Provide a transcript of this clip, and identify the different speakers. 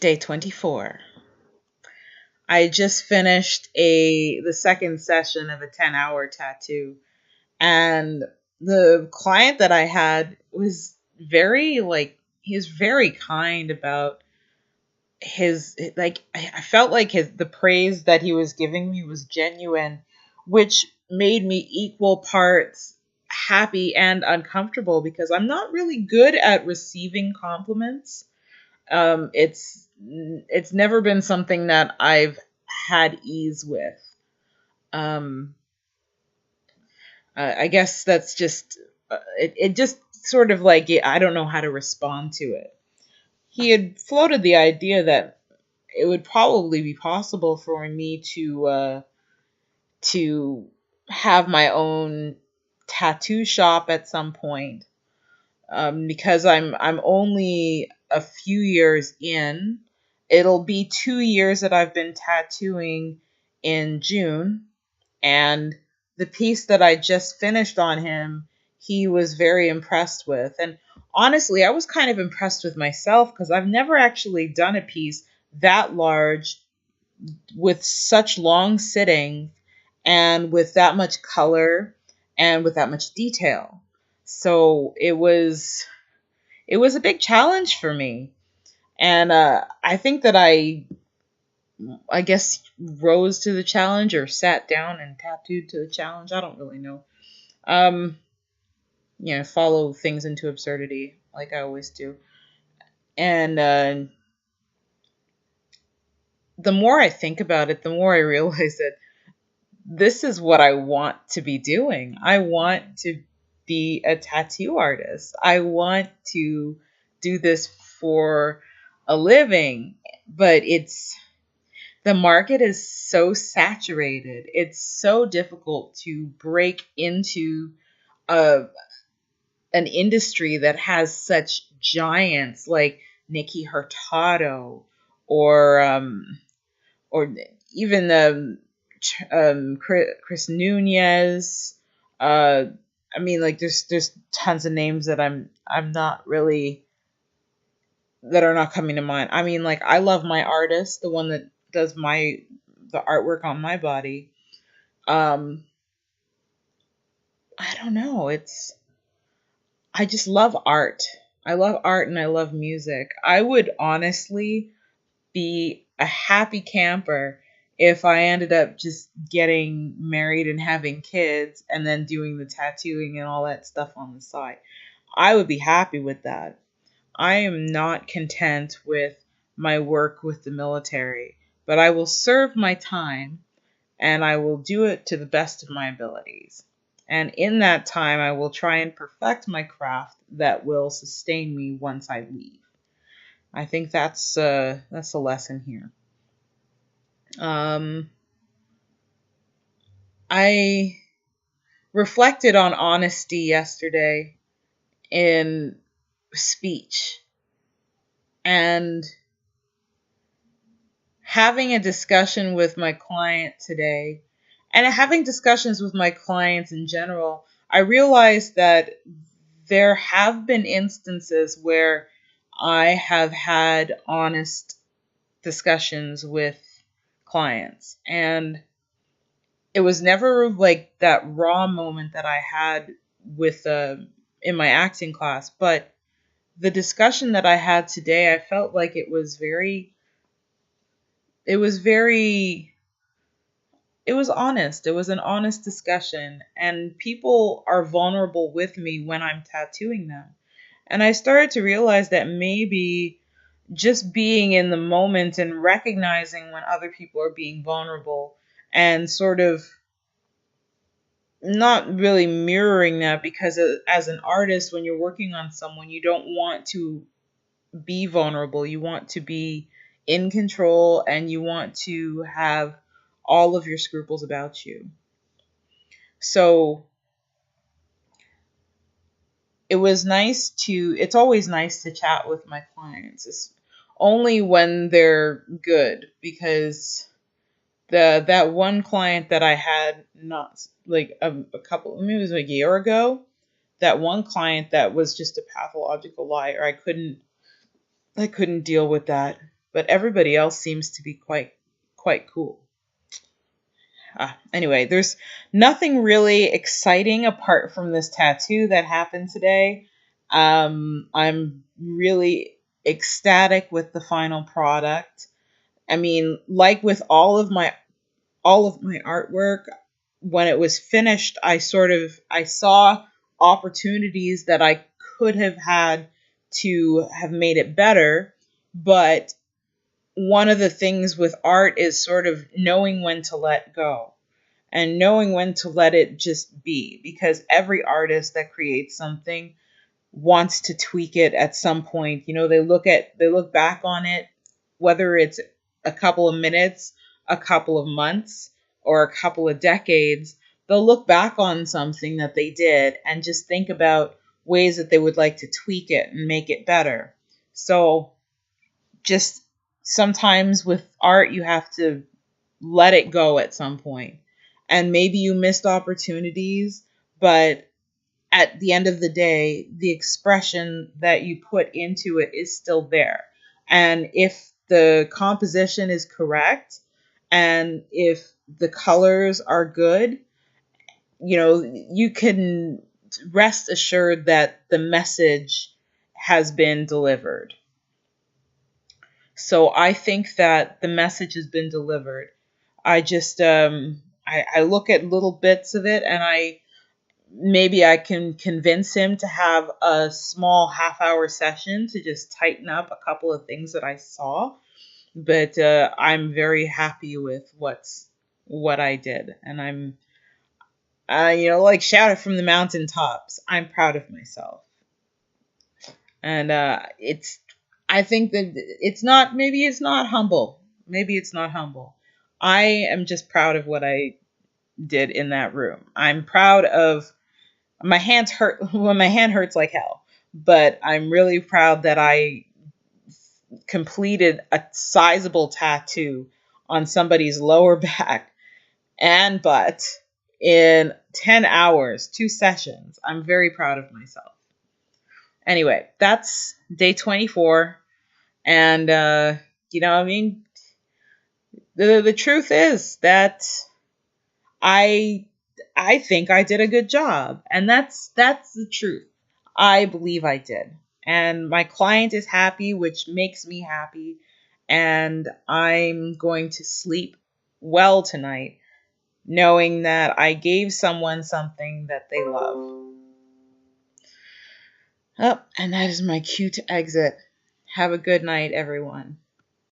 Speaker 1: Day 24. I just finished the second session of a 10-hour tattoo, and the client that I had was he was very kind about I felt like the praise that he was giving me was genuine, which made me equal parts happy and uncomfortable because I'm not really good at receiving compliments. It's never been something that I've had ease with. Um, I guess that's just it just sort of like I don't know how to respond to it. He had floated the idea that it would probably be possible for me to have my own tattoo shop at some point, because I'm only a few years in. It'll be 2 years that I've been tattooing in June, and the piece that I just finished on him, he was very impressed with. And honestly, I was kind of impressed with myself because I've never actually done a piece that large with such long sitting and with that much color and with that much detail. So it was a big challenge for me. And I think that I guess rose to the challenge or sat down and tattooed to the challenge. I don't really know. Um, follow things into absurdity like I always do. And the more I think about it, the more I realize that this is what I want to be doing. I want to be a tattoo artist. I want to do this for a living, but the market is so saturated. It's so difficult to break into a an industry that has such giants like Nikki Hurtado or even Chris Nunez. I mean, like there's tons of names that I'm not really that are not coming to mind. I mean, like I love my artist, the one that does the artwork on my body. I don't know. I just love art. I love art and I love music. I would honestly be a happy camper if I ended up just getting married and having kids and then doing the tattooing and all that stuff on the side. I would be happy with that. I am not content with my work with the military, but I will serve my time and I will do it to the best of my abilities. And in that time, I will try and perfect my craft that will sustain me once I leave. I think that's a lesson here. I reflected on honesty yesterday in speech, and having a discussion with my client today and having discussions with my clients in general, I realized that there have been instances where I have had honest discussions with clients, and it was never like that raw moment that I had with in my acting class, but the discussion that I had today, I felt like it was very it was honest. It was an honest discussion, and people are vulnerable with me when I'm tattooing them. And I started to realize that maybe just being in the moment and recognizing when other people are being vulnerable and sort of not really mirroring that, because as an artist, when you're working on someone, you don't want to be vulnerable. You want to be in control and you want to have all of your scruples about you. So it's always nice to chat with my clients. It's only when they're good, because that one client that I had not like a couple, maybe it was a year ago, that one client that was just a pathological liar. I couldn't deal with that. but everybody else seems to be quite cool. Anyway, there's nothing really exciting apart from this tattoo that happened today. I'm really ecstatic with the final product. I mean, like with all of my artwork, when it was finished, I saw opportunities that I could have had to have made it better, but one of the things with art is sort of knowing when to let go and knowing when to let it just be, because every artist that creates something wants to tweak it at some point. They look back on it, whether it's a couple of minutes, a couple of months, or a couple of decades. They'll look back on something that they did and just think about ways that they would like to tweak it and make it better. So just sometimes with art, you have to let it go at some point. And maybe you missed opportunities, but at the end of the day, the expression that you put into it is still there. And if the composition is correct and if the colors are good, you can rest assured that the message has been delivered. So I think that the message has been delivered. I just I look at little bits of it, and maybe I can convince him to have a small half-hour session to just tighten up a couple of things that I saw. But I'm very happy with what I did, and I'm like shout it from the mountaintops. I'm proud of myself, and I think that maybe it's not humble. Maybe it's not humble. I am just proud of what I did in that room. I'm proud of my hands hurt when my hand hurts like hell, but I'm really proud that I completed a sizable tattoo on somebody's lower back and butt in 10 hours, 2 sessions. I'm very proud of myself. Anyway, that's day 24. And, I mean, the truth is that I think I did a good job. And that's the truth. I believe I did. And my client is happy, which makes me happy. And I'm going to sleep well tonight, knowing that I gave someone something that they love. Oh, and that is my cue to exit. Have a good night, everyone.